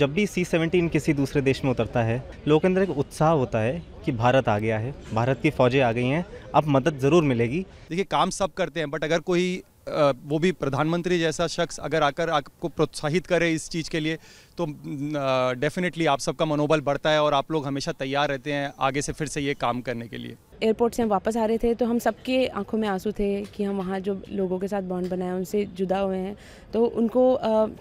जब भी C-17 किसी दूसरे देश में उतरता है, लोगों के अंदर एक उत्साह होता है कि भारत आ गया है, भारत की फ़ौजें आ गई हैं, अब मदद ज़रूर मिलेगी। देखिए, काम सब करते हैं, बट अगर कोई वो भी प्रधानमंत्री जैसा शख्स अगर आकर आपको प्रोत्साहित करे इस चीज़ के लिए, तो डेफिनेटली आप सबका मनोबल बढ़ता है और आप लोग हमेशा तैयार रहते हैं आगे से फिर से ये काम करने के लिए। एयरपोर्ट से हम वापस आ रहे थे तो हम सबके आंखों में आंसू थे कि हम वहाँ जो लोगों के साथ बॉन्ड बनाया उनसे जुदा हुए हैं, तो उनको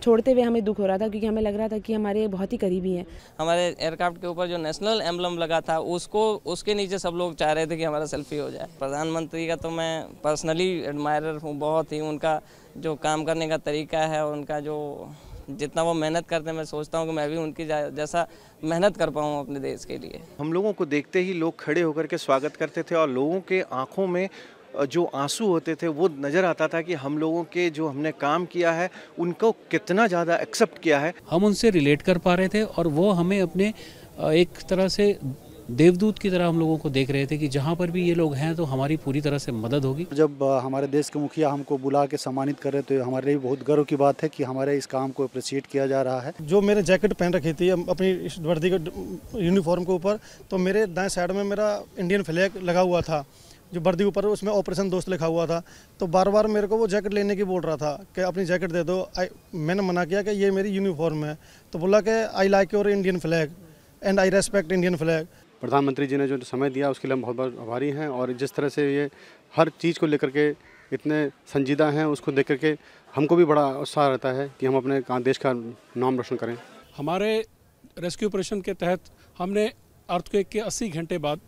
छोड़ते हुए हमें दुख हो रहा था, क्योंकि हमें लग रहा था कि हमारे बहुत ही करीबी हैं। हमारे एयरक्राफ्ट के ऊपर जो नेशनल एम्बलम लगा था उसके नीचे सब लोग चाह रहे थे कि हमारा सेल्फी हो जाए। प्रधानमंत्री का तो मैं पर्सनली एडमायरर हूँ, बहुत ही उनका जो काम करने का तरीका है, उनका जो जितना वो मेहनत करते हैं, मैं सोचता हूँ कि मैं भी उनकी जैसा मेहनत कर पाऊँ अपने देश के लिए। हम लोगों को देखते ही लोग खड़े होकर के स्वागत करते थे और लोगों के आंखों में जो आंसू होते थे वो नज़र आता था कि हम लोगों के जो हमने काम किया है उनको कितना ज़्यादा एक्सेप्ट किया है। हम उनसे रिलेट कर पा रहे थे और वो हमें अपने एक तरह से देवदूत की तरह हम लोगों को देख रहे थे कि जहाँ पर भी ये लोग हैं तो हमारी पूरी तरह से मदद होगी। जब हमारे देश के मुखिया हमको बुला के सम्मानित कर रहे तो हमारे लिए बहुत गर्व की बात है कि हमारे इस काम को अप्रिशिएट किया जा रहा है। जो मेरे जैकेट पहन रखी थी अपनी इस वर्दी के यूनिफॉर्म के ऊपर, तो मेरे दाएं साइड में मेरा इंडियन फ्लैग लगा हुआ था, जो वर्दी ऊपर उसमें ऑपरेशन दोस्त लिखा हुआ था। तो बार बार मेरे को वो जैकेट लेने की बोल रहा था कि अपनी जैकेट दे दो। मैंने मना किया कि ये मेरी यूनिफॉर्म है, तो बोला कि I like your Indian flag and I respect Indian flag. प्रधानमंत्री जी ने जो समय दिया उसके लिए हम बहुत बहुत आभारी हैं, और जिस तरह से ये हर चीज़ को लेकर के इतने संजीदा हैं उसको देख करके हमको भी बड़ा उत्साह रहता है कि हम अपने देश का नाम रोशन करें। हमारे रेस्क्यू ऑपरेशन के तहत हमने अर्थक्वेक के 80 घंटे बाद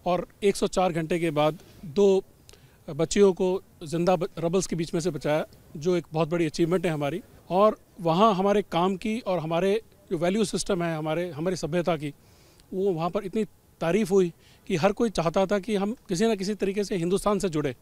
और 104 घंटे के बाद 2 बच्चियों को जिंदा रबल्स के बीच में से बचाया, जो एक बहुत बड़ी अचीवमेंट है हमारी। और वहाँ हमारे काम की और हमारे जो वैल्यू सिस्टम है हमारी सभ्यता की, वो वहाँ पर इतनी तारीफ़ हुई कि हर कोई चाहता था कि हम किसी न किसी तरीके से हिंदुस्तान से जुड़े।